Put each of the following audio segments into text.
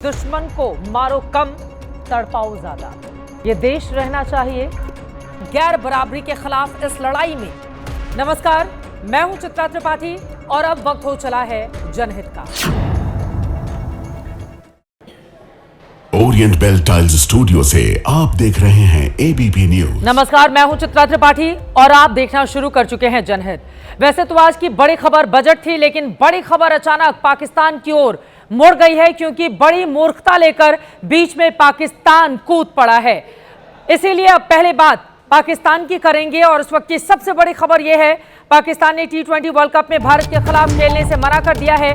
दुश्मन को मारो कम, तड़पाओ ज्यादा। ये देश रहना चाहिए गैर बराबरी के खिलाफ इस लड़ाई में। नमस्कार, मैं हूं चित्रा त्रिपाठी और अब वक्त हो चला है जनहित का। ओरिएंट बेल टाइल्स स्टूडियो से आप देख रहे हैं एबीपी न्यूज। नमस्कार, मैं हूं चित्रा त्रिपाठी और आप देखना शुरू कर चुके हैं जनहित। वैसे तो आज की बड़ी खबर बजट थी, लेकिन बड़ी खबर अचानक पाकिस्तान की ओर मुड़ गई है, क्योंकि बड़ी मूर्खता लेकर बीच में पाकिस्तान कूद पड़ा है। इसीलिए अब पहले बात पाकिस्तान की करेंगे और उस वक्त की सबसे बड़ी खबर यह है, पाकिस्तान ने T20 वर्ल्ड कप में भारत के खिलाफ खेलने से मना कर दिया है।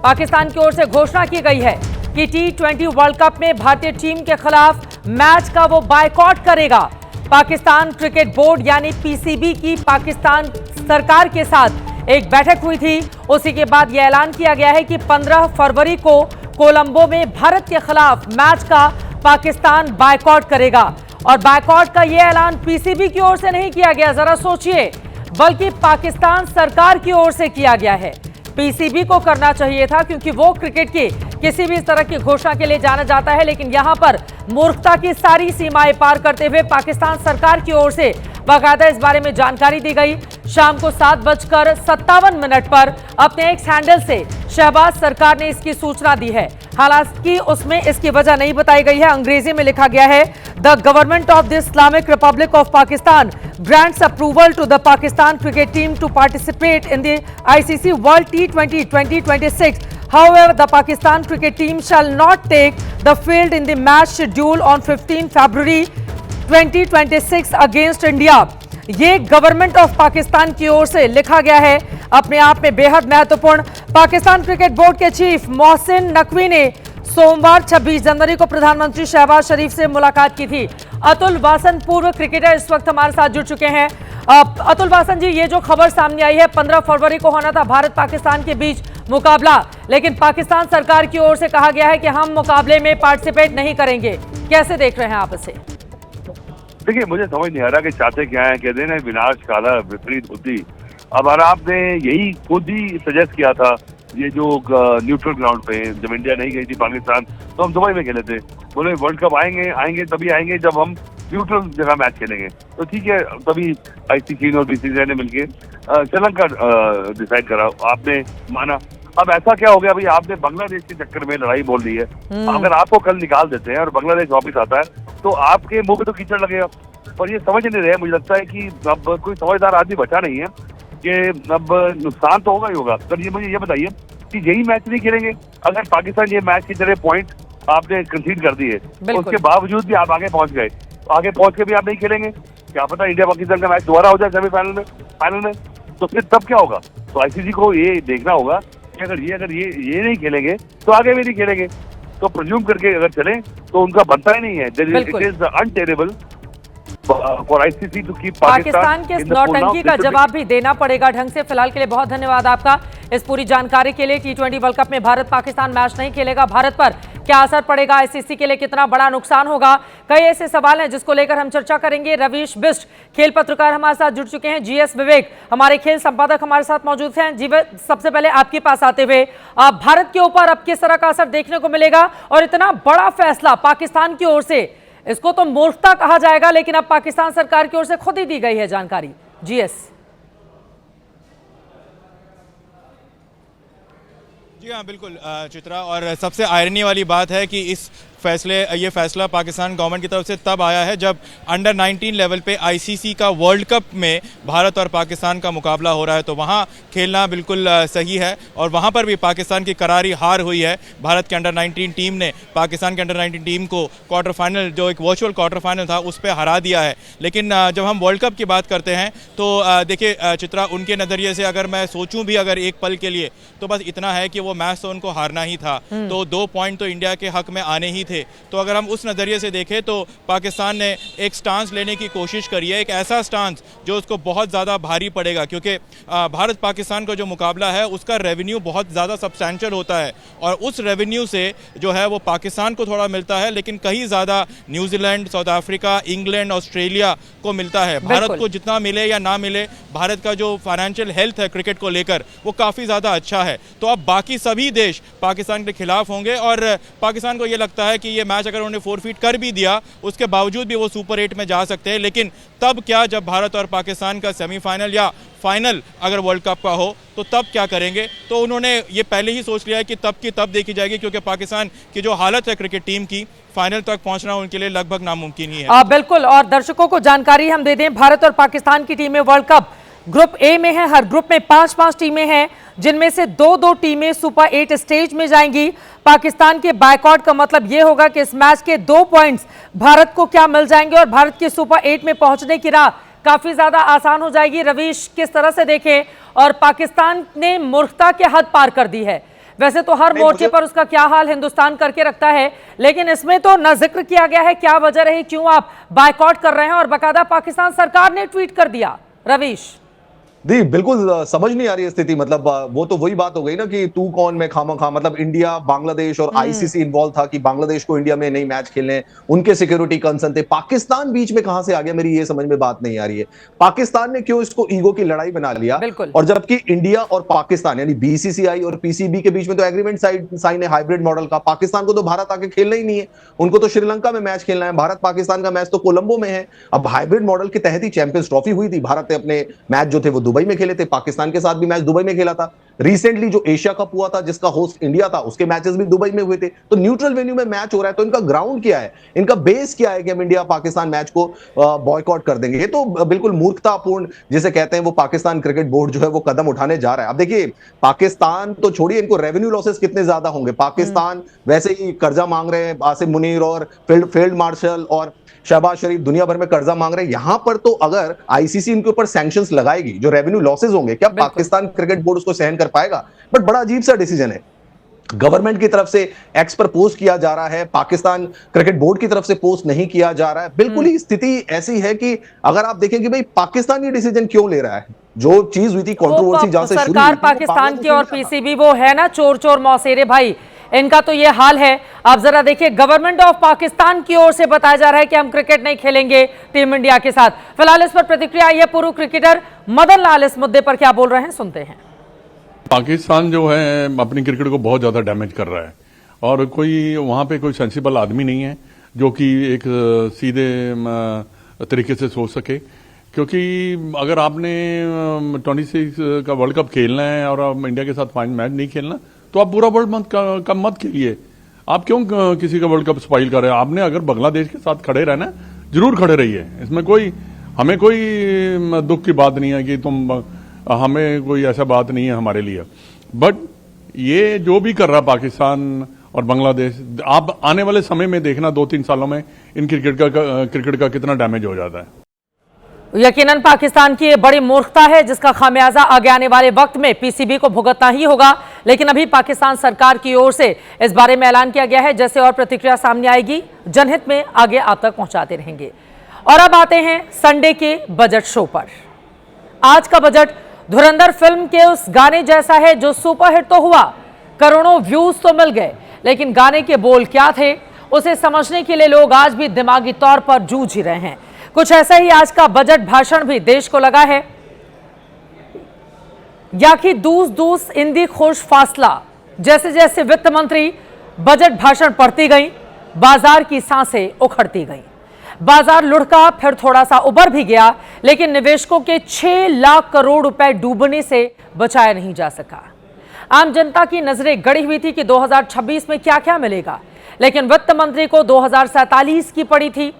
पाकिस्तान की ओर से घोषणा की गई है कि T20 वर्ल्ड कप में भारतीय टीम के खिलाफ मैच का वो बायकॉट करेगा। पाकिस्तान क्रिकेट बोर्ड यानी पीसीबी की पाकिस्तान सरकार के साथ एक बैठक हुई थी। उसी के बाद यह ऐलान किया गया है कि 15 फरवरी को कोलंबो में भारत के खिलाफ मैच का पाकिस्तान बायकॉट करेगा। और बायकॉट का यह ऐलान पीसीबी की ओर से नहीं किया गया, जरा सोचिए, बल्कि पाकिस्तान सरकार की ओर से किया गया है। पीसीबी को करना चाहिए था, क्योंकि वो क्रिकेट की किसी भी तरह की घोषणा के लिए जाना जाता है, लेकिन यहां पर मूर्खता की सारी सीमाएं पार करते हुए पाकिस्तान सरकार की ओर से बाकायदा इस बारे में जानकारी दी गई। शाम को 7:57 पर अपने एक्स हैंडल से शहबाज सरकार ने इसकी सूचना दी है। हालांकि उसमें इसकी वजह नहीं बताई गई है। अंग्रेजी में लिखा गया है, the government of the Islamic Republic of Pakistan grants approval to the Pakistan cricket team to participate in the ICC World T20 2026. However, the Pakistan cricket team shall not take the field in the match scheduled on 15 February 2026 against India. ये government of Pakistan की ओर से लिखा गया है, अपने आप में बेहद महत्वपूर्ण। पाकिस्तान क्रिकेट बोर्ड के चीफ मोहसिन नकवी ने सोमवार 26 जनवरी को प्रधानमंत्री शहबाज शरीफ से मुलाकात की थी। अतुल वासन पूर्व क्रिकेटर इस वक्त हमारे साथ जुड़ चुके हैं। अतुल वासन जी, ये जो खबर सामने आई है, 15 फरवरी को होना था भारत पाकिस्तान के बीच मुकाबला, लेकिन पाकिस्तान सरकार की ओर से कहा गया है कि हम मुकाबले में पार्टिसिपेट नहीं करेंगे। कैसे देख रहे हैं आप इसे? देखिए, मुझे समझ नहीं आ रहा कि चाहते क्या है। कहते हैं विनाश काला विपरीत बुद्धि। अब आपने यही खुद ही सजेस्ट किया था, ये जो न्यूट्रल ग्राउंड पे जब इंडिया नहीं गई थी पाकिस्तान, तो हम दुबई में खेले थे। बोले वर्ल्ड कप आएंगे तभी आएंगे जब हम न्यूट्रल जगह मैच खेलेंगे। तो ठीक है, तभी आईसीसी और बीसीसीआई ने मिलकर श्रीलंका डिसाइड करा, आपने माना। अब ऐसा क्या हो गया भाई, आपने बांग्लादेश के चक्कर में लड़ाई बोल दी है। अगर आपको कल निकाल देते हैं और बांग्लादेश वापिस आता है, तो आपके मुंह पे तो कीचड़ लगेगा। पर ये समझ नहीं रहे, मुझे लगता है कि अब कोई समझदार आदमी बचा नहीं है कि अब नुकसान तो होगा ही होगा। तो ये मुझे ये बताइए कि यही मैच नहीं खेलेंगे? अगर पाकिस्तान ये मैच की तरह पॉइंट आपने कंसीड कर दिए, उसके बावजूद भी आप आगे पहुंच गए, आगे पहुंच के भी आप नहीं खेलेंगे, क्या पता इंडिया पाकिस्तान का मैच दोबारा हो जाए सेमीफाइनल में, फाइनल में, तो फिर तब क्या होगा? तो आईसीसी को ये देखना होगा कि अगर ये नहीं खेलेंगे तो आगे भी नहीं खेलेंगे। तो प्रिज्यूम करके अगर चले तो उनका बनता ही नहीं है। It is untenable for ICC to keep Pakistan के इस नौटंकी का जवाब भी देना पड़ेगा ढंग से। फिलहाल के लिए बहुत धन्यवाद आपका इस पूरी जानकारी के लिए। T20 वर्ल्ड कप में भारत पाकिस्तान मैच नहीं खेलेगा, भारत पर क्या असर पड़ेगा, आईसीसी के लिए कितना बड़ा नुकसान होगा, कई ऐसे सवाल हैं जिसको लेकर हम चर्चा करेंगे। रवीश बिष्ट खेल पत्रकार हमारे साथ जुड़ चुके हैं, जीएस विवेक हमारे खेल संपादक हमारे साथ मौजूद हैं। जी, सबसे पहले आपके पास आते हुए, भारत के ऊपर अब किस तरह का असर देखने को मिलेगा, और इतना बड़ा फैसला पाकिस्तान की ओर से, इसको तो मूर्खता कहा जाएगा, लेकिन अब पाकिस्तान सरकार की ओर से खुद ही दी गई है जानकारी। जीएस। जी हाँ, बिल्कुल चित्रा, और सबसे आयरनी वाली बात है कि ये फैसला पाकिस्तान गवर्नमेंट की तरफ से तब आया है जब अंडर 19 लेवल पे आईसीसी का वर्ल्ड कप में भारत और पाकिस्तान का मुकाबला हो रहा है, तो वहाँ खेलना बिल्कुल सही है। और वहाँ पर भी पाकिस्तान की करारी हार हुई है। भारत के अंडर 19 टीम ने पाकिस्तान के अंडर 19 टीम को क्वार्टर फाइनल, जो एक वर्चुअल क्वार्टर फाइनल था, उस पर हरा दिया है। लेकिन जब हम वर्ल्ड कप की बात करते हैं तो देखिए चित्रा, उनके नज़रिए से अगर मैं सोचूं भी अगर एक पल के लिए, तो बस इतना है कि वो मैच तो उनको हारना ही था, तो 2 पॉइंट तो इंडिया के हक में आने ही थे। तो अगर हम उस नज़रिए से देखें तो पाकिस्तान ने एक स्टांस लेने की कोशिश करी है, एक ऐसा स्टांस जो उसको बहुत ज़्यादा भारी पड़ेगा, क्योंकि भारत पाकिस्तान का जो मुकाबला है उसका रेवेन्यू बहुत ज़्यादा सब्सटैंशियल होता है और उस रेवेन्यू से जो है वो पाकिस्तान को थोड़ा मिलता है, लेकिन कहीं ज़्यादा New Zealand, south Africa, England, Australia को मिलता है। भारत को जितना मिले या ना मिले, भारत का जो फाइनेंशियल हेल्थ है क्रिकेट को लेकर वो काफ़ी ज़्यादा अच्छा है। तो अब बाकी सभी देश पाकिस्तान के खिलाफ होंगे और पाकिस्तान को ये लगता है कि ये मैच अगर उन्होंने फोरफीट कर भी दिया उसके बावजूद भी वो सुपर 8 में जा सकते हैं। लेकिन तब क्या, जब भारत और पाकिस्तान का सेमीफाइनल या फाइनल अगर वर्ल्ड कप का हो तो तब क्या करेंगे? तो उन्होंने ये पहले ही सोच लिया है कि तब की तब देखी जाएगी, क्योंकि पाकिस्तान की जो हालत है क्रिकेट टीम की, फाइनल तक पहुंचना उनके लिए लगभग नामुमकिन ही है। बिल्कुल, और दर्शकों को जानकारी हम दे दें, भारत और पाकिस्तान की टीमें वर्ल्ड कप ग्रुप ए में है। हर ग्रुप में 5-5 टीमें हैं, जिनमें से 2-2 टीमें सुपर 8 स्टेज में जाएंगी। पाकिस्तान के बायकॉट का मतलब यह होगा कि इस मैच के 2 पॉइंट्स भारत को क्या मिल जाएंगे और भारत के सुपर 8 में पहुंचने की राह काफी ज्यादा आसान हो जाएगी। रवीश, किस तरह से देखें? और पाकिस्तान ने मूर्खता के हद पार कर दी है। वैसे तो हर मोर्चे पर उसका क्या हाल हिंदुस्तान करके रखता है, लेकिन इसमें तो न जिक्र किया गया है क्या वजह रही, क्यों आप बायकॉट कर रहे हैं, और बाकायदा पाकिस्तान सरकार ने ट्वीट कर दिया। रवीश जी बिल्कुल समझ नहीं आ रही है स्थिति। मतलब वो तो वही बात हो गई ना कि तू कौन मैं खामा, मतलब इंडिया, बांग्लादेश और आईसीसी इन्वॉल्व था कि बांग्लादेश को इंडिया में नहीं मैच खेलने, उनके सिक्योरिटी कंसर्न थे। पाकिस्तान बीच में कहां से आ गया, मेरी ये समझ में बात नहीं आ रही है। पाकिस्तान ने क्यों इसको ईगो की लड़ाई बना लिया? और जबकि इंडिया और पाकिस्तान यानी बीसीसीआई और पीसीबी के बीच में तो एग्रीमेंट साइन है हाइब्रिड मॉडल का। पाकिस्तान को तो भारत आके खेलना ही नहीं है, उनको तो श्रीलंका में मैच खेलना है। भारत पाकिस्तान का मैच तो कोलंबो में है। अब हाइब्रिड मॉडल के तहत ही चैंपियंस ट्रॉफी हुई थी। भारत ने अपने मैच जो थे वो दुबई में खेले थे, पाकिस्तान के साथ भी मैच दुबई में खेला था। रिसेंटली जो एशिया कप हुआ था जिसका होस्ट इंडिया था, उसके मैचेस भी दुबई में हुए थे। तो न्यूट्रल वेन्यू में मैच हो रहा है, तो इनका ग्राउंड क्या है, इनका बेस क्या है कि हम इंडिया पाकिस्तान मैच को बॉयकॉट कर देंगे? ये तो बिल्कुल मूर्खतापूर्ण जिसे कहते हैं वो पाकिस्तान क्रिकेट बोर्ड जो है वो कदम उठाने जा रहा है। अब देखिए, पाकिस्तान तो छोड़िए, इनको रेवेन्यू लॉसेस कितने ज्यादा होंगे। पाकिस्तान वैसे ही कर्जा मांग रहे हैं, आसिम मुनीर और फील्ड मार्शल और शहबाज शरीफ दुनिया भर में कर्जा मांग रहे हैं। यहां पर तो अगर आईसीसी इनके ऊपर सैंक्शंस लगाएगी, जो रेवेन्यू लॉसेस होंगे, क्या पाकिस्तान क्रिकेट बोर्ड उसको सहन कर पाएगा? बट बड़ा अजीब सा डिसीजन है। गवर्नमेंट की तरफ से एक्स पर पोस्ट किया जा रहा है, पाकिस्तान क्रिकेट बोर्ड की तरफ से पोस्ट नहीं किया जा रहा है। बिल्कुल ही स्थिति ऐसी है कि अगर आप देखें कि भाई पाकिस्तान ये डिसीजन क्यों ले रहा है, जो चीज हुई थी कंट्रोवर्सी जहां से शुरू हुई थी, सरकार पाकिस्तान की और पीसीबी वो है ना चोर चोर मौसेरे भाई, इनका तो ये हाल है। आप जरा देखिए, गवर्नमेंट ऑफ पाकिस्तान की ओर से बताया जा रहा है कि हम क्रिकेट नहीं खेलेंगे टीम इंडिया के साथ। फिलहाल इस पर प्रतिक्रिया आई है पूर्व क्रिकेटर मदन लाल, इस मुद्दे पर क्या बोल रहे हैं, सुनते हैं। पाकिस्तान जो है अपनी क्रिकेट को बहुत ज्यादा डैमेज कर रहा है और कोई वहां पे कोई सेंसिबल आदमी नहीं है जो कि एक सीधे तरीके से सोच सके। क्योंकि अगर आपने 26 का वर्ल्ड कप खेलना है और इंडिया के साथ फाइनल मैच नहीं खेलना, तो आप पूरा वर्ल्ड कप मत खेलिए। आप क्यों किसी का वर्ल्ड कप स्पॉइल कर रहे हैं? आपने अगर बांग्लादेश के साथ खड़े रहना, जरूर खड़े रहिए। इसमें हमें कोई दुख की बात नहीं है कि हमें कोई ऐसा बात नहीं है हमारे लिए। बट ये जो भी कर रहा पाकिस्तान और बांग्लादेश, आप आने वाले समय में देखना 2-3 सालों में इन क्रिकेट का कितना डैमेज हो जाता है। यकीनन पाकिस्तान की ये बड़ी मूर्खता है जिसका खामियाजा आगे आने वाले वक्त में पीसीबी को भुगतना ही होगा। लेकिन अभी पाकिस्तान सरकार की ओर से इस बारे में ऐलान किया गया है। जैसे और प्रतिक्रिया सामने आएगी, जनहित में आगे आप तक पहुंचाते रहेंगे। और अब आते हैं संडे के बजट शो पर। आज का बजट धुरंधर फिल्म के उस गाने जैसा है जो सुपरहिट तो हुआ, करोड़ों व्यूज तो मिल गए, लेकिन गाने के बोल क्या थे उसे समझने के लिए लोग आज भी दिमागी तौर पर जूझ ही रहे हैं। कुछ ऐसा ही आज का बजट भाषण भी देश को लगा है। या कि दूस दूस इंदी खुश फासला, जैसे जैसे वित्त मंत्री बजट भाषण पढ़ती गई, बाजार की सांसें उखड़ती गई। बाजार लुढ़का, फिर थोड़ा सा उबर भी गया, लेकिन निवेशकों के 6 लाख करोड़ रुपए डूबने से बचाया नहीं जा सका। आम जनता की नजरें गड़ी हुई थी कि 2026 में क्या क्या मिलेगा, लेकिन वित्त मंत्री को 2047 की पड़ी थी।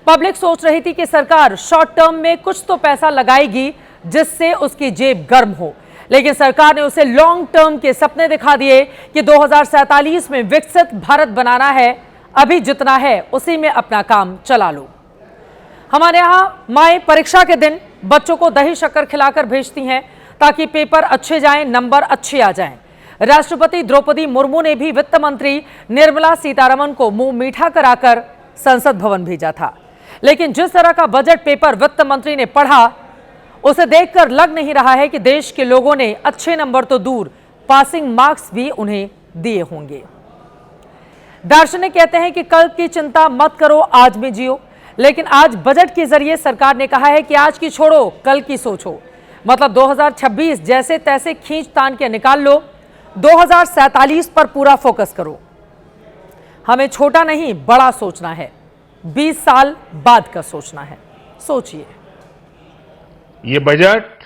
पब्लिक सोच रही थी कि सरकार शॉर्ट टर्म में कुछ तो पैसा लगाएगी जिससे उसकी जेब गर्म हो, लेकिन सरकार ने उसे लॉन्ग टर्म के सपने दिखा दिए कि 2047 में विकसित भारत बनाना है, अभी जितना है उसी में अपना काम चला लो। हमारे यहाँ माएँ परीक्षा के दिन बच्चों को दही शक्कर खिलाकर भेजती हैं ताकि पेपर अच्छे जाएं, नंबर अच्छे आ जाएं। राष्ट्रपति द्रौपदी मुर्मू ने भी वित्त मंत्री निर्मला सीतारमण को मुंह मीठा कराकर संसद भवन भेजा था। लेकिन जिस तरह का बजट पेपर वित्त मंत्री ने पढ़ा, उसे देखकर लग नहीं रहा है कि देश के लोगों ने अच्छे नंबर तो दूर, पासिंग मार्क्स भी उन्हें दिए होंगे। दार्शनिक कहते हैं कि कल की चिंता मत करो, आज में जियो। लेकिन आज बजट के जरिए सरकार ने कहा है कि आज की छोड़ो, कल की सोचो। मतलब 2026 जैसे तैसे खींच तान के निकाल लो, 2047 पर पूरा फोकस करो। हमें छोटा नहीं बड़ा सोचना है, 20 साल बाद का सोचना है। सोचिए। ये बजट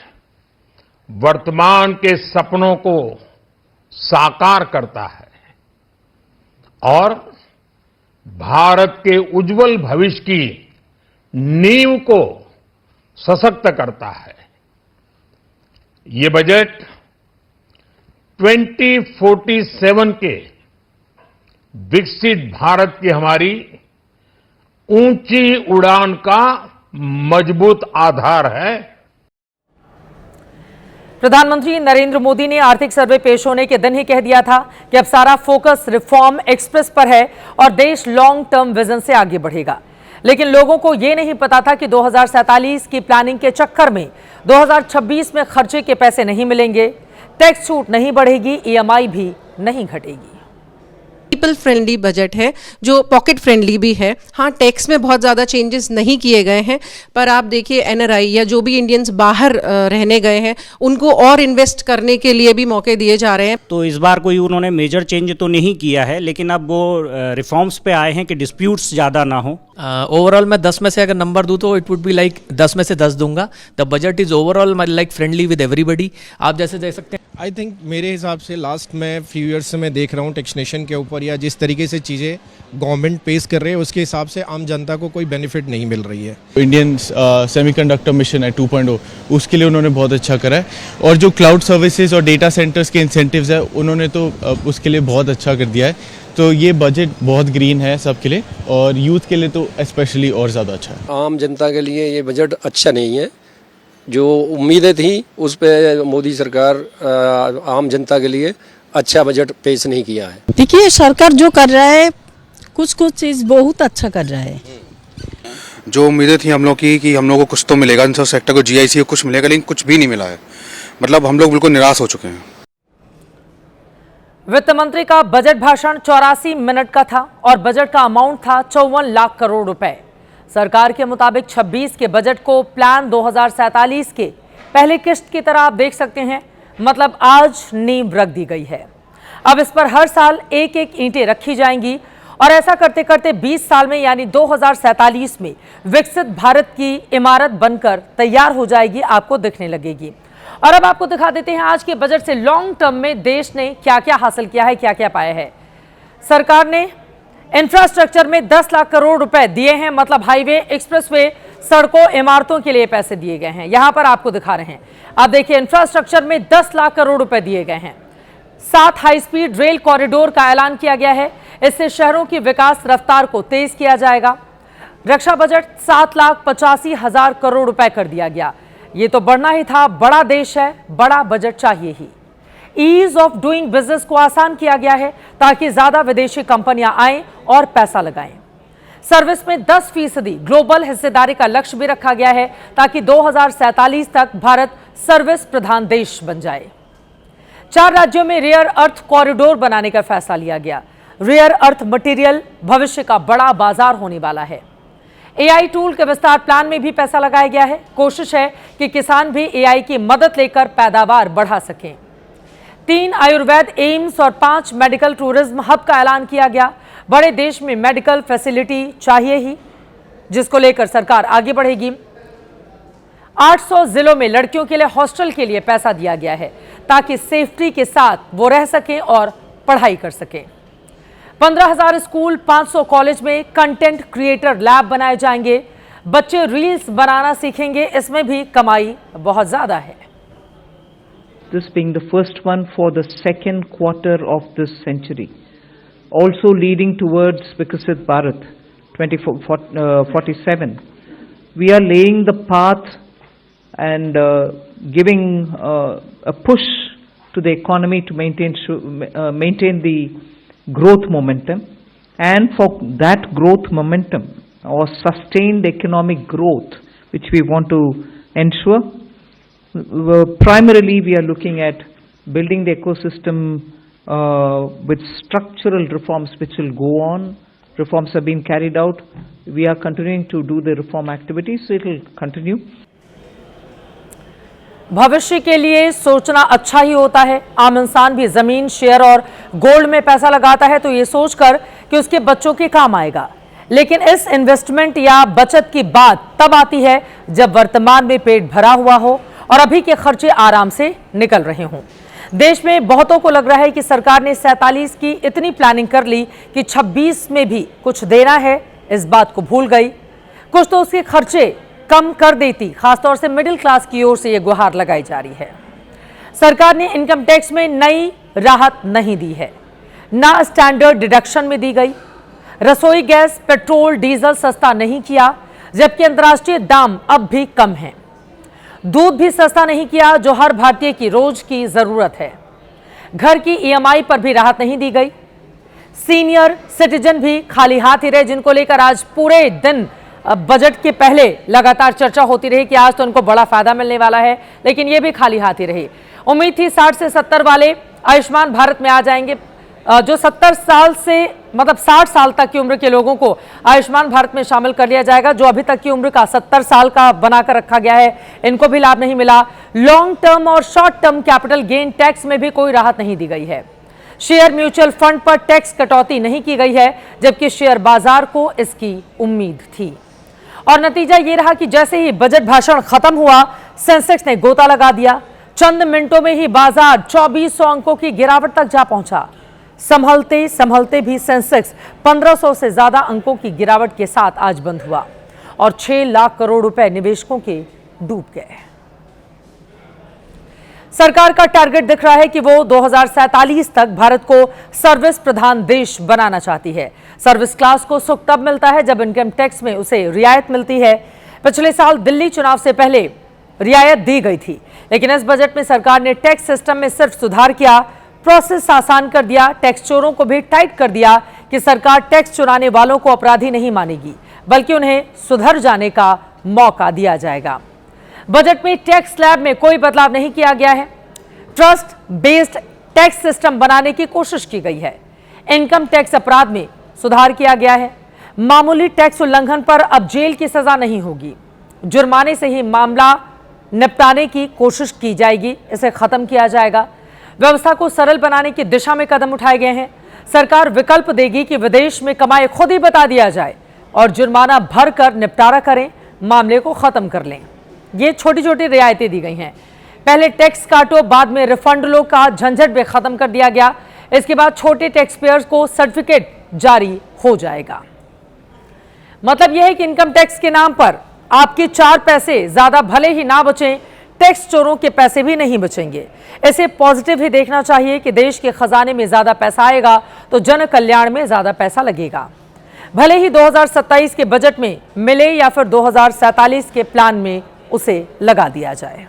वर्तमान के सपनों को साकार करता है और भारत के उज्जवल भविष्य की नींव को सशक्त करता है। ये बजट 2047 के विकसित भारत की हमारी ऊंची उड़ान का मजबूत आधार है। प्रधानमंत्री नरेंद्र मोदी ने आर्थिक सर्वे पेश होने के दिन ही कह दिया था कि अब सारा फोकस रिफॉर्म एक्सप्रेस पर है और देश लॉन्ग टर्म विजन से आगे बढ़ेगा। लेकिन लोगों को यह नहीं पता था कि 2047 की प्लानिंग के चक्कर में 2026 में खर्चे के पैसे नहीं मिलेंगे, टैक्स छूट नहीं बढ़ेगी, ईएमआई भी नहीं घटेगी। पीपल फ्रेंडली बजट है जो पॉकेट फ्रेंडली भी है। हाँ, टैक्स में बहुत ज़्यादा चेंजेस नहीं किए गए हैं, पर आप देखिए एनआरआई या जो भी इंडियंस बाहर रहने गए हैं उनको और इन्वेस्ट करने के लिए भी मौके दिए जा रहे हैं। तो इस बार कोई उन्होंने मेजर चेंज तो नहीं किया है, लेकिन अब वो रिफॉर्म्स पे आए हैं कि डिस्प्यूट्स ज़्यादा ना हो। ओवरऑल मैं 10 में से अगर नंबर दूं तो इट वुड बी लाइक 10 में से 10 दूंगा। The budget is overall like friendly with everybody. आप जैसे देख सकते हैं। आई थिंक मेरे हिसाब से लास्ट में फ्यू ईयर्स से मैं देख रहा हूँ टैक्सेशन के ऊपर या जिस तरीके से चीज़ें गवर्नमेंट पेश कर रहे हैं उसके हिसाब से आम जनता को कोई बेनिफिट नहीं मिल रही है। इंडियन सेमीकंडक्टर मिशन है 2.0, उसके लिए उन्होंने बहुत अच्छा करा है। और जो क्लाउड सर्विसेज और डेटा सेंटर्स के इंसेंटिव्स है उन्होंने तो उसके लिए बहुत अच्छा कर दिया है। तो ये बजट बहुत ग्रीन है सबके लिए और यूथ के लिए तो स्पेशली और ज़्यादा अच्छा है। आम जनता के लिए ये बजट अच्छा नहीं है। जो उम्मीदें थी उस पे मोदी सरकार आम जनता के लिए अच्छा बजट पेश नहीं किया है। देखिए, सरकार जो कर रहा है कुछ चीज़ बहुत अच्छा कर रहा है। जो उम्मीदें थी हम लोग की कि हम लोग को कुछ तो मिलेगा, इन सब सेक्टर को जीआईसी को कुछ मिलेगा, लेकिन कुछ भी नहीं मिला है। मतलब हम लोग बिल्कुल निराश हो चुके हैं। वित्त मंत्री का बजट भाषण 84 मिनट का था और बजट का अमाउंट था 54 लाख करोड़ रुपए। सरकार के मुताबिक 26 के बजट को प्लान 2047 के पहले किस्त की तरह आप देख सकते हैं। मतलब आज नींव रख दी गई है। अब इस पर हर साल एक एक ईंटें रखी जाएंगी और ऐसा करते करते 20 साल में यानी 2047 में विकसित भारत की इमारत बनकर तैयार हो जाएगी, आपको दिखने लगेगी। और अब आपको दिखा देते हैं आज के बजट से लॉन्ग टर्म में देश ने क्या क्या हासिल किया है, क्या क्या पाया है। सरकार ने इंफ्रास्ट्रक्चर में 10 लाख करोड़ रुपए दिए हैं। मतलब हाईवे, एक्सप्रेसवे, सड़कों, इमारतों के लिए पैसे दिए गए हैं। यहां पर आपको दिखा रहे हैं, आप देखिए इंफ्रास्ट्रक्चर में 10 लाख करोड़ रुपए दिए गए हैं। 7 हाई स्पीड रेल कॉरिडोर का ऐलान किया गया है। इससे शहरों की विकास रफ्तार को तेज किया जाएगा। रक्षा बजट 7,85,000 करोड़ रुपए कर दिया गया। ये तो बढ़ना ही था, बड़ा देश है, बड़ा बजट चाहिए ही। ईज ऑफ डूइंग बिजनेस को आसान किया गया है ताकि ज्यादा विदेशी कंपनियां आएं और पैसा लगाएं। सर्विस में 10% ग्लोबल हिस्सेदारी का लक्ष्य भी रखा गया है ताकि 2047 तक भारत सर्विस प्रधान देश बन जाए। 4 राज्यों में रेयर अर्थ कॉरिडोर बनाने का फैसला लिया गया। रेयर अर्थ मटेरियल भविष्य का बड़ा बाजार होने वाला है। एआई टूल के विस्तार प्लान में भी पैसा लगाया गया है। कोशिश है कि किसान भी एआई की मदद लेकर पैदावार बढ़ा सकें। 3 आयुर्वेद एम्स और 5 मेडिकल टूरिज्म हब का ऐलान किया गया। बड़े देश में मेडिकल फैसिलिटी चाहिए ही, जिसको लेकर सरकार आगे बढ़ेगी। 800 जिलों में लड़कियों के लिए हॉस्टल के लिए पैसा दिया गया है ताकि सेफ्टी के साथ वो रह सकें और पढ़ाई कर सकें। 15,000 स्कूल, 500 कॉलेज में कंटेंट क्रिएटर लैब बनाए जाएंगे। बच्चे रील्स बनाना सीखेंगे, इसमें भी कमाई बहुत ज्यादा है। This being the first one for the second quarter of this century, also leading towards Viksit Bharat 2047. We are laying the path and giving a push to the economy to maintain the growth momentum, and for that growth momentum or sustained economic growth which we want to ensure, primarily we are looking at building the ecosystem with structural reforms which will go on. Reforms have been carried out. We are continuing to do the reform activities, so it will continue. भविष्य के लिए सोचना अच्छा ही होता है। आम इंसान भी जमीन, शेयर और गोल्ड में पैसा लगाता है तो ये सोचकर कि उसके बच्चों के काम आएगा, लेकिन इस इन्वेस्टमेंट या बचत की बात तब आती है जब वर्तमान में पेट भरा हुआ हो और अभी के खर्चे आराम से निकल रहे हों। देश में बहुतों को लग रहा है कि सरकार ने 47 की इतनी प्लानिंग कर ली कि 26 में भी कुछ देना है, इस बात को भूल गई। कुछ तो उसके खर्चे कम कर देती, खासतौर से मिडिल क्लास की ओर से यह गुहार लगाई जा रही है। सरकार ने इनकम टैक्स में नई राहत नहीं दी है, ना स्टैंडर्ड डिडक्शन में दी गई। रसोई गैस, पेट्रोल, डीजल सस्ता नहीं किया, जबकि अंतर्राष्ट्रीय दाम अब भी कम है। दूध भी सस्ता नहीं किया, जो हर भारतीय की रोज की जरूरत है। घर की ईएमआई पर भी राहत नहीं दी गई। सीनियर सिटीजन भी खाली हाथ ही रहे, जिनको लेकर आज पूरे दिन बजट के पहले लगातार चर्चा होती रही कि आज तो उनको बड़ा फायदा मिलने वाला है, लेकिन ये भी खाली हाथ ही रहे। उम्मीद थी 60 से 70 वाले आयुष्मान भारत में आ जाएंगे, जो 70 साल से मतलब 60 साल तक की उम्र के लोगों को आयुष्मान भारत में शामिल कर लिया जाएगा। जो अभी तक की उम्र का 70 साल का बनाकर रखा गया है, इनको भी लाभ नहीं मिला। लॉन्ग टर्म और short term capital gain tax में भी कोई राहत नहीं दी गई है। शेयर म्यूचुअल फंड पर टैक्स कटौती नहीं की गई है, जबकि शेयर बाजार को इसकी उम्मीद थी। और नतीजा ये रहा कि जैसे ही बजट भाषण खत्म हुआ, सेंसेक्स ने गोता लगा दिया। चंद मिनटों में ही बाजार 2400 अंकों की गिरावट तक जा पहुंचा। संभलते संभलते भी सेंसेक्स 1500 से ज्यादा अंकों की गिरावट के साथ आज बंद हुआ और 6 लाख करोड़ रुपए निवेशकों के डूब गए। सरकार का टारगेट दिख रहा है कि वो 2047 तक भारत को सर्विस प्रधान देश बनाना चाहती है। सर्विस क्लास को सुख तब मिलता है जब इनकम टैक्स में उसे रियायत मिलती है। पिछले साल दिल्ली चुनाव से पहले रियायत दी गई थी, लेकिन इस बजट में सरकार ने टैक्स सिस्टम में सिर्फ सुधार किया, प्रोसेस आसान कर दिया, टैक्स चोरों को भी टाइट कर दिया कि सरकार टैक्स चुराने वालों को अपराधी नहीं मानेगी, बल्कि उन्हें सुधर जाने का मौका दिया जाएगा। बजट में टैक्स स्लैब में कोई बदलाव नहीं किया गया है। ट्रस्ट बेस्ड टैक्स सिस्टम बनाने की कोशिश की गई है। इनकम टैक्स अपराध में सुधार किया गया है। मामूली टैक्स उल्लंघन पर अब जेल की सजा नहीं होगी, जुर्माने से ही मामला निपटाने की कोशिश की जाएगी, इसे खत्म किया जाएगा। व्यवस्था को सरल बनाने की दिशा में कदम उठाए गए हैं। सरकार विकल्प देगी कि विदेश में कमाए खुद ही बता दिया जाए और जुर्माना भरकर निपटारा करें, मामले को खत्म कर लें। ये छोटी छोटी रियायतें दी गई हैं। पहले टैक्स काटो बाद में रिफंड लो का झंझट भी खत्म कर दिया गया। इसके बाद छोटे टैक्स पेयर्स को सर्टिफिकेट जारी हो जाएगा। मतलब यह है कि इनकम टैक्स के नाम पर आपके 4 पैसे ज्यादा भले ही ना बचें, टैक्स चोरों के पैसे भी नहीं बचेंगे। इसे पॉजिटिव ही देखना चाहिए कि देश के खजाने में ज्यादा पैसा आएगा तो जन कल्याण में ज्यादा पैसा लगेगा, भले ही 2027 के बजट में मिले या फिर 2047 के प्लान में उसे लगा दिया जाए।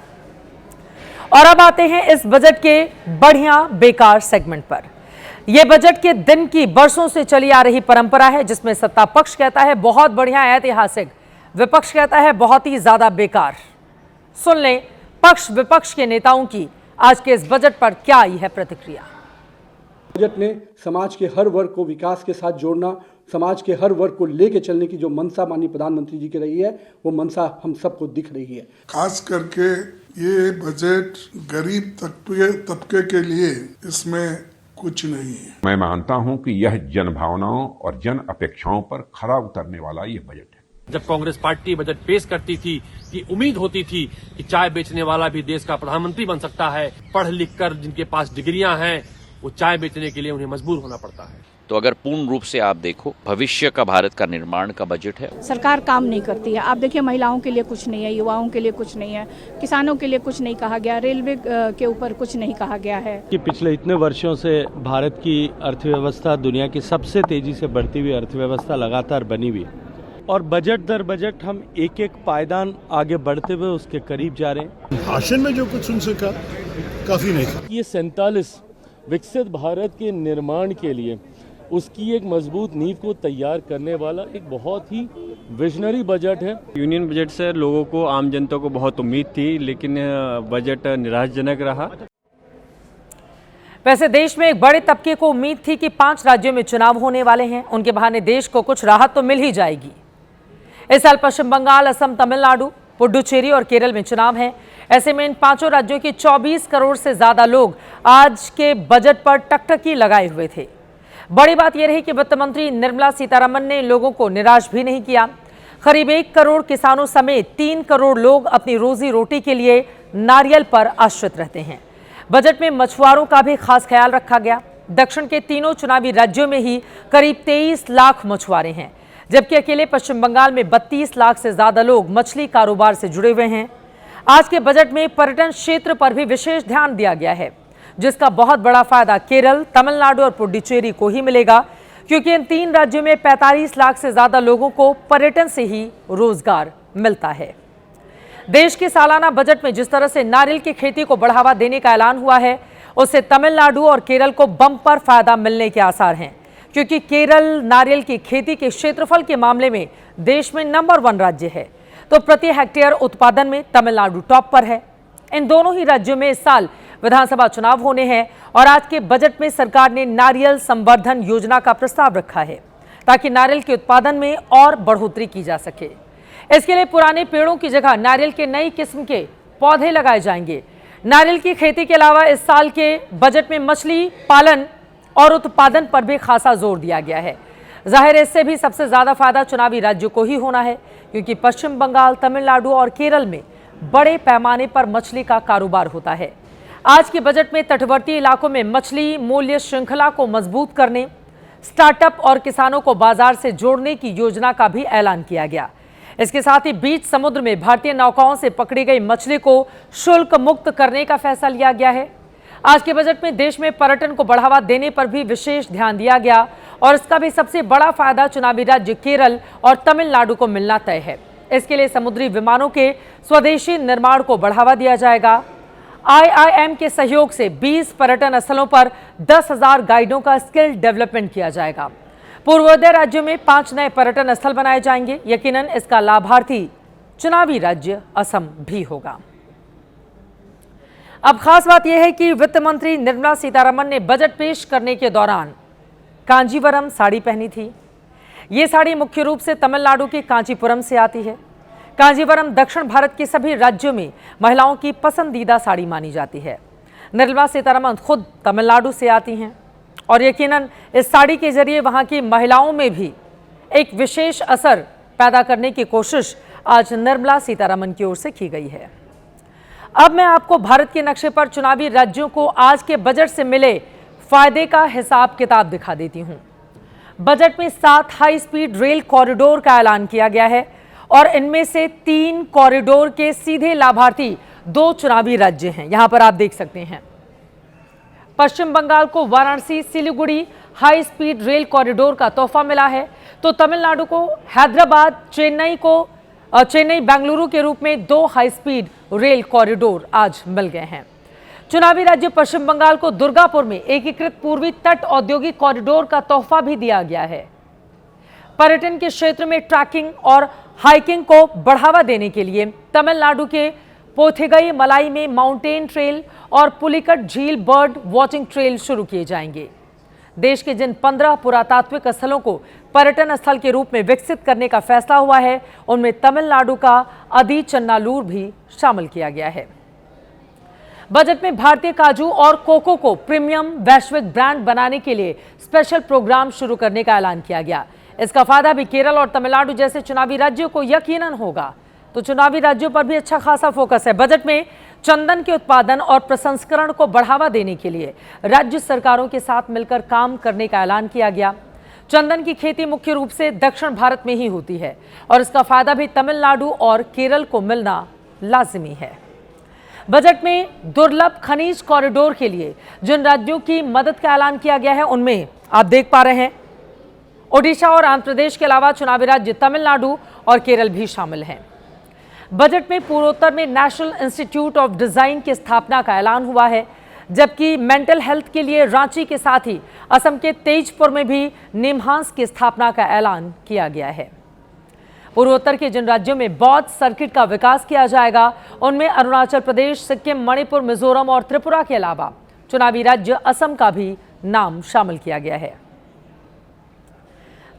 और अब आते हैं इस बजट के बढ़िया बेकार सेगमेंट पर। यह बजट के दिन की बरसों से चली आ रही परंपरा है, जिसमें सत्ता पक्ष कहता है बहुत बढ़िया ऐतिहासिक, विपक्ष कहता है बहुत ही ज्यादा बेकार। सुन लें पक्ष विपक्ष के नेताओं की आज के इस बजट पर क्या आई है प्रतिक्रिया। बजट ने समाज के हर वर्ग को विकास के साथ जोड़ना, समाज के हर वर्ग को लेके चलने की जो मनसा माननीय प्रधानमंत्री जी की रही है, वो मनसा हम सबको दिख रही है। खास करके ये बजट गरीब तबके के लिए इसमें कुछ नहीं है। मैं मानता हूं कि यह जन भावनाओं और जन अपेक्षाओं पर खरा उतरने वाला ये बजट है। जब कांग्रेस पार्टी बजट पेश करती थी कि उम्मीद होती थी कि चाय बेचने वाला भी देश का प्रधानमंत्री बन सकता है। पढ़ लिख कर जिनके पास डिग्रियां हैं वो चाय बेचने के लिए उन्हें मजबूर होना पड़ता है। तो अगर पूर्ण रूप से आप देखो भविष्य का भारत का निर्माण का बजट है। सरकार काम नहीं करती है। आप देखिए महिलाओं के लिए कुछ नहीं है, युवाओं के लिए कुछ नहीं है, किसानों के लिए कुछ नहीं कहा गया, रेलवे के ऊपर कुछ नहीं कहा गया है। कि पिछले इतने वर्षों से भारत की अर्थव्यवस्था दुनिया की सबसे तेजी से बढ़ती हुई अर्थव्यवस्था लगातार बनी हुई है और बजट दर बजट हम एक एक पायदान आगे बढ़ते हुए उसके करीब जा रहे हैं। भाषण में जो कुछ सुन सका काफ़ी नहीं था। ये 47 विकसित भारत के निर्माण के लिए उसकी एक मजबूत नींव को तैयार करने वाला एक बहुत ही विजनरी बजट है। यूनियन बजट से लोगों को, आम जनता को बहुत उम्मीद थी, लेकिन बजट निराशाजनक रहा। वैसे देश में एक बड़े तबके को उम्मीद थी कि 5 राज्यों में चुनाव होने वाले हैं, उनके बहाने देश को कुछ राहत तो मिल ही जाएगी। इस साल पश्चिम बंगाल, असम, तमिलनाडु, पुडुचेरी और केरल में चुनाव हैं। ऐसे में इन 5 राज्यों के 24 करोड़ से ज्यादा लोग आज के बजट पर टकटकी लगाए हुए थे। बड़ी बात यह रही कि वित्त मंत्री निर्मला सीतारमण ने लोगों को निराश भी नहीं किया। करीब 1 करोड़ किसानों समेत 3 करोड़ लोग अपनी रोजी रोटी के लिए नारियल पर आश्रित रहते हैं। बजट में मछुआरों का भी खास ख्याल रखा गया। दक्षिण के तीनों चुनावी राज्यों में ही करीब 23 लाख मछुआरे हैं, जबकि अकेले पश्चिम बंगाल में 32 लाख से ज्यादा लोग मछली कारोबार से जुड़े हुए हैं। आज के बजट में पर्यटन क्षेत्र पर भी विशेष ध्यान दिया गया है, जिसका बहुत बड़ा फायदा केरल, तमिलनाडु और पुडुचेरी को ही मिलेगा, क्योंकि इन 3 राज्यों में 45 लाख से ज्यादा लोगों को पर्यटन से ही रोजगार मिलता है। देश के सालाना बजट में जिस तरह से नारियल की खेती को बढ़ावा देने का ऐलान हुआ है, उससे तमिलनाडु और केरल को बम्पर फायदा मिलने के आसार हैं, क्योंकि केरल नारियल की खेती के क्षेत्रफल के मामले में देश में नंबर 1 राज्य है, तो प्रति हेक्टेयर उत्पादन में तमिलनाडु टॉप पर है। इन दोनों ही राज्यों में इस साल विधानसभा चुनाव होने हैं और आज के बजट में सरकार ने नारियल संवर्धन योजना का प्रस्ताव रखा है, ताकि नारियल के उत्पादन में और बढ़ोतरी की जा सके। इसके लिए पुराने पेड़ों की जगह नारियल के नई किस्म के पौधे लगाए जाएंगे। नारियल की खेती के अलावा इस साल के बजट में मछली पालन और उत्पादन पर भी खासा जोर दिया गया है। जाहिर है इससे भी सबसे ज्यादा फायदा चुनावी राज्यों को ही होना है, क्योंकि पश्चिम बंगाल, तमिलनाडु और केरल में बड़े पैमाने पर मछली का कारोबार होता है। आज के बजट में तटवर्ती इलाकों में मछली मूल्य श्रृंखला को मजबूत करने, स्टार्टअप और किसानों को बाजार से जोड़ने की योजना का भी ऐलान किया गया। इसके साथ ही बीच समुद्र में भारतीय नौकाओं से पकड़ी गई मछली को शुल्क मुक्त करने का फैसला लिया गया है। आज के बजट में देश में पर्यटन को बढ़ावा देने पर भी विशेष ध्यान दिया गया और इसका भी सबसे बड़ा फायदा चुनावी राज्य केरल और तमिलनाडु को मिलना तय है। इसके लिए समुद्री विमानों के स्वदेशी निर्माण को बढ़ावा दिया जाएगा। IIM के सहयोग से 20 पर्यटन स्थलों पर 10,000 गाइडों का स्किल डेवलपमेंट किया जाएगा। पूर्वोदय राज्यों में 5 नए पर्यटन स्थल बनाए जाएंगे। यकीनन इसका लाभार्थी चुनावी राज्य असम भी होगा। अब खास बात यह है कि वित्त मंत्री निर्मला सीतारमण ने बजट पेश करने के दौरान कांजीवरम साड़ी पहनी थी। ये साड़ी मुख्य रूप से तमिलनाडु के कांचीपुरम से आती है। कांजीवरम दक्षिण भारत के सभी राज्यों में महिलाओं की पसंदीदा साड़ी मानी जाती है। निर्मला सीतारमण खुद तमिलनाडु से आती हैं और यकीनन इस साड़ी के जरिए वहां की महिलाओं में भी एक विशेष असर पैदा करने की कोशिश आज निर्मला सीतारमण की ओर से की गई है। अब मैं आपको भारत के नक्शे पर चुनावी राज्यों को आज के बजट से मिले फायदे का हिसाब किताब दिखा देती हूं। बजट में 7 हाई स्पीड रेल कॉरिडोर का ऐलान किया गया है और इनमें से 3 कॉरिडोर के सीधे लाभार्थी 2 चुनावी राज्य हैं। यहां पर आप देख सकते हैं, पश्चिम बंगाल को Varanasi Siliguri high speed rail corridor का तोहफा मिला है, तो तमिलनाडु को हैदराबाद चेन्नई बेंगलुरु के रूप में 2 हाई स्पीड रेल कॉरिडोर आज मिल गए हैं। चुनावी राज्य पश्चिम बंगाल को दुर्गापुर में एकीकृत पूर्वी तट औद्योगिक कॉरिडोर का तोहफा भी दिया गया है। पर्यटन के क्षेत्र में ट्रैकिंग और हाइकिंग को बढ़ावा देने के लिए तमिलनाडु के पोथिगई मलाई में माउंटेन ट्रेल और पुलिकट झील बर्ड वॉचिंग ट्रेल शुरू किए जाएंगे। देश के जिन 15 पुरातात्विक स्थलों को पर्यटन स्थल के रूप में विकसित करने का फैसला हुआ है, उनमें तमिलनाडु का अदिचन्नालूर भी शामिल किया गया है। बजट में भारतीय काजू और कोको को प्रीमियम वैश्विक ब्रांड बनाने के लिए स्पेशल प्रोग्राम शुरू करने का ऐलान किया गया। इसका फायदा भी केरल और तमिलनाडु जैसे चुनावी राज्यों को यकीनन होगा, तो चुनावी राज्यों पर भी अच्छा खासा फोकस है। बजट में चंदन के उत्पादन और प्रसंस्करण को बढ़ावा देने के लिए राज्य सरकारों के साथ मिलकर काम करने का ऐलान किया गया। चंदन की खेती मुख्य रूप से दक्षिण भारत में ही होती है और इसका फायदा भी तमिलनाडु और केरल को मिलना लाजिमी है। बजट में दुर्लभ खनिज कॉरिडोर के लिए जिन राज्यों की मदद का ऐलान किया गया है, उनमें आप देख पा रहे हैं ओडिशा और आंध्र प्रदेश के अलावा चुनावी राज्य तमिलनाडु और केरल भी शामिल हैं। बजट में पूर्वोत्तर में नेशनल इंस्टीट्यूट ऑफ डिजाइन की स्थापना का ऐलान हुआ है, जबकि मेंटल हेल्थ के लिए रांची के साथ ही असम के तेजपुर में भी निमहांस की स्थापना का ऐलान किया गया है। पूर्वोत्तर के जिन राज्यों में बौद्ध सर्किट का विकास किया जाएगा, उनमें अरुणाचल प्रदेश, सिक्किम, मणिपुर, मिजोरम और त्रिपुरा के अलावा चुनावी राज्य असम का भी नाम शामिल किया गया है।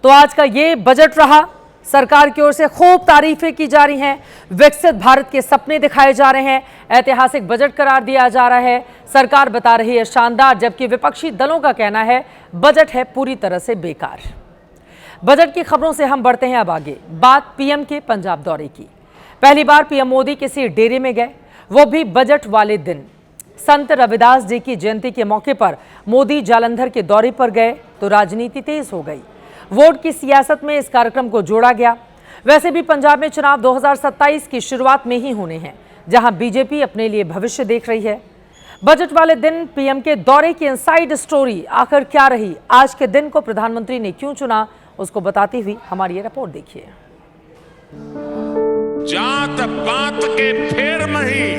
तो आज का ये बजट रहा। सरकार की ओर से खूब तारीफें की जा रही हैं, विकसित भारत के सपने दिखाए जा रहे हैं, ऐतिहासिक बजट करार दिया जा रहा है। सरकार बता रही है शानदार, जबकि विपक्षी दलों का कहना है बजट है पूरी तरह से बेकार। बजट की खबरों से हम बढ़ते हैं अब आगे। बात पीएम के पंजाब दौरे की। पहली बार पीएम मोदी किसी डेरे में गए, वो भी बजट वाले दिन। संत रविदास जी की जयंती के मौके पर मोदी जालंधर के दौरे पर गए तो राजनीति तेज हो गई। वोट की सियासत में इस कार्यक्रम को जोड़ा गया। वैसे भी पंजाब में चुनाव 2027 की शुरुआत में ही होने हैं, जहां बीजेपी अपने लिए भविष्य देख रही है। बजट वाले दिन पीएम के दौरे की इनसाइड स्टोरी आखिर क्या रही, आज के दिन को प्रधानमंत्री ने क्यों चुना, उसको बताती हुई हमारी ये रिपोर्ट देखिए। जात पात के फेर मही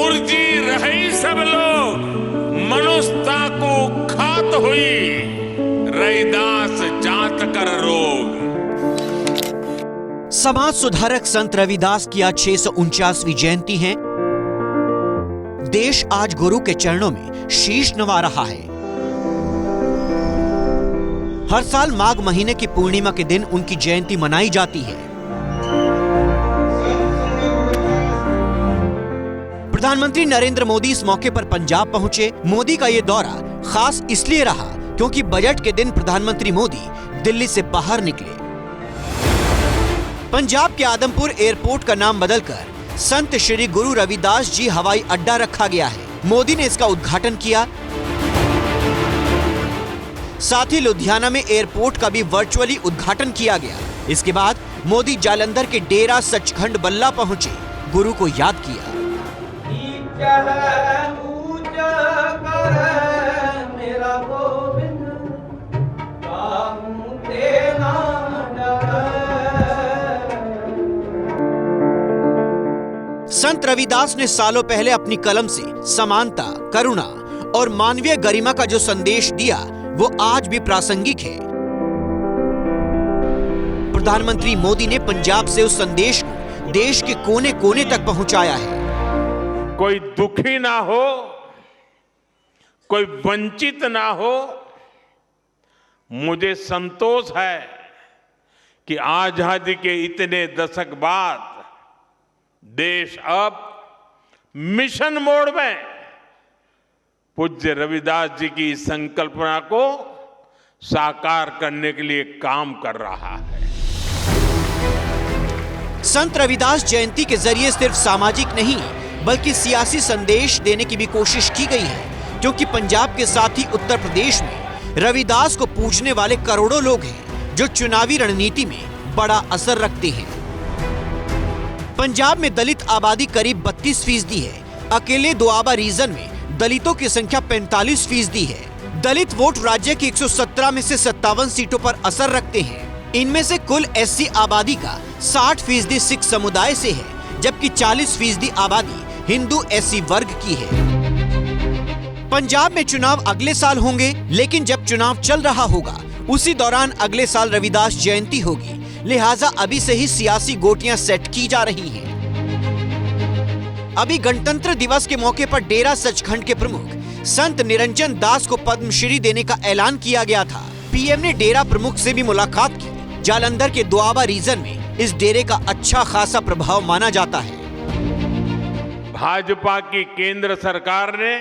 उर्जी रही सब लोग, मनुष्यता को खात हुई रविदास जात कर रोग। समाज सुधारक संत रविदास की आज 649वीं जयंती है। देश आज गुरु के चरणों में शीश नवा रहा है। हर साल माघ महीने की पूर्णिमा के दिन उनकी जयंती मनाई जाती है। प्रधानमंत्री नरेंद्र मोदी इस मौके पर पंजाब पहुंचे। मोदी का ये दौरा खास इसलिए रहा क्योंकि बजट के दिन प्रधानमंत्री मोदी दिल्ली से बाहर निकले। पंजाब के आदमपुर एयरपोर्ट का नाम बदलकर संत श्री गुरु रविदास जी हवाई अड्डा रखा गया है। मोदी ने इसका उद्घाटन किया। साथ ही लुधियाना में एयरपोर्ट का भी वर्चुअली उद्घाटन किया गया। इसके बाद मोदी जालंधर के डेरा सचखंड बल्ला पहुंचे, गुरु को याद किया। संत रविदास ने सालों पहले अपनी कलम से समानता, करुणा और मानवीय गरिमा का जो संदेश दिया, वो आज भी प्रासंगिक है। प्रधानमंत्री मोदी ने पंजाब से उस संदेश को देश के कोने कोने तक पहुंचाया है। कोई दुखी ना हो, कोई वंचित ना हो। मुझे संतोष है कि आजादी के इतने दशक बाद देश अब मिशन मोड में पूज्य रविदास जी की संकल्पना को साकार करने के लिए काम कर रहा है। संत रविदास जयंती के जरिए सिर्फ सामाजिक नहीं बल्कि सियासी संदेश देने की भी कोशिश की गई है, क्योंकि पंजाब के साथ ही उत्तर प्रदेश में रविदास को पूजने वाले करोड़ों लोग हैं जो चुनावी रणनीति में बड़ा असर रखते हैं। पंजाब में दलित आबादी करीब 32% है। अकेले दोआबा रीजन में दलितों की संख्या 45% है। दलित वोट राज्य की 117 में से 57 सीटों पर असर रखते हैं। इनमें से कुल एससी आबादी का 60% सिख समुदाय से है, जबकि 40% आबादी हिंदू एससी वर्ग की है। पंजाब में चुनाव अगले साल होंगे, लेकिन जब चुनाव चल रहा होगा उसी दौरान अगले साल रविदास जयंती होगी, लिहाजा अभी से ही सियासी गोटियां सेट की जा रही हैं। अभी गणतंत्र दिवस के मौके पर डेरा सचखंड के प्रमुख संत निरंजन दास को पद्मश्री देने का ऐलान किया गया था। पीएम ने डेरा प्रमुख से भी मुलाकात की। जालंधर के दोआबा रीजन में इस डेरे का अच्छा खासा प्रभाव माना जाता है। भाजपा की केंद्र सरकार ने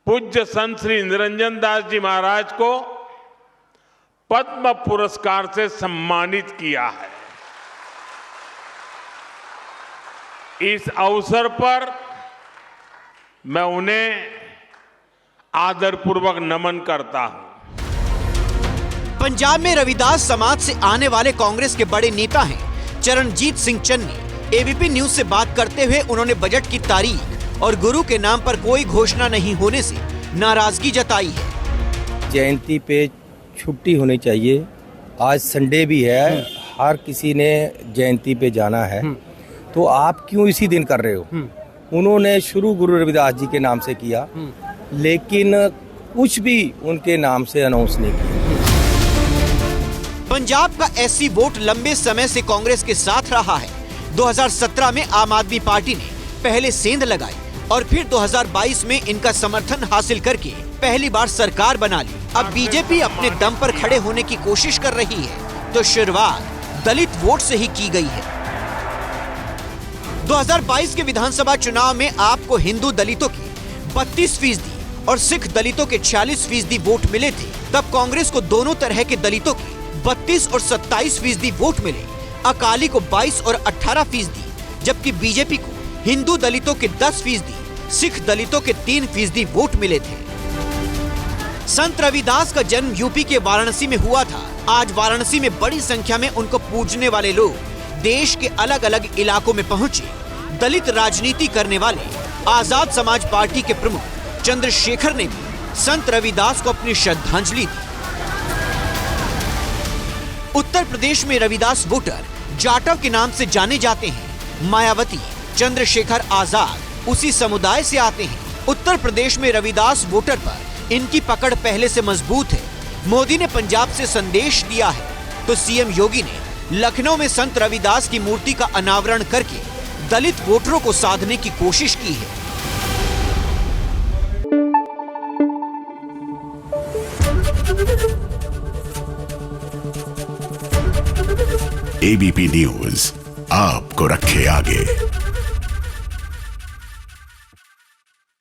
पूज्य संत श्री निरंजन दास जी महाराज को पद्म पुरस्कार से सम्मानित किया है। इस अवसर पर मैं उन्हें आदरपूर्वक नमन करता हूं। पंजाब में रविदास समाज से आने वाले कांग्रेस के बड़े नेता हैं चरणजीत सिंह चन्नी। एबीपी न्यूज से बात करते हुए उन्होंने बजट की तारीख और गुरु के नाम पर कोई घोषणा नहीं होने से नाराजगी जताई है। जयंती पे छुट्टी होनी चाहिए। आज संडे भी है, हर किसी ने जयंती पे जाना है, तो आप क्यों इसी दिन कर रहे हो? उन्होंने शुरू गुरु रविदास जी के नाम से किया, लेकिन कुछ भी उनके नाम से अनाउंस नहीं किया। पंजाब का एससी वोट लंबे समय से कांग्रेस के साथ रहा है। 2017 में आम आदमी पार्टी ने पहले सेंध लगाई और फिर 2022 में इनका समर्थन हासिल करके पहली बार सरकार बना ली। अब बीजेपी अपने दम पर खड़े होने की कोशिश कर रही है, तो शुरुआत दलित वोट से ही की गई है। 2022 के विधानसभा चुनाव में आपको हिंदू दलितों की 32% और सिख दलितों के 46% वोट मिले थे। तब कांग्रेस को दोनों तरह के दलितों की 32 और 27% वोट मिले, अकाली को 22 और 18%, जबकि बीजेपी को हिंदू दलितों के 10%, सिख दलितों के 3% वोट मिले थे। संत रविदास का जन्म यूपी के वाराणसी में हुआ था। आज वाराणसी में बड़ी संख्या में उनको पूजने वाले लोग देश के अलग अलग इलाकों में पहुंचे। दलित राजनीति करने वाले आजाद समाज पार्टी के प्रमुख चंद्रशेखर ने भी संत रविदास को अपनी श्रद्धांजलि दी। उत्तर प्रदेश में रविदास वोटर जाटव के नाम से जाने जाते हैं। मायावती, चंद्रशेखर आजाद उसी समुदाय से आते हैं। उत्तर प्रदेश में रविदास वोटर पर इनकी पकड़ पहले से मजबूत है। मोदी ने पंजाब से संदेश दिया है, तो सीएम योगी ने लखनऊ में संत रविदास की मूर्ति का अनावरण करके दलित वोटरों को साधने की कोशिश की है। एबीपी न्यूज आपको रखे आगे।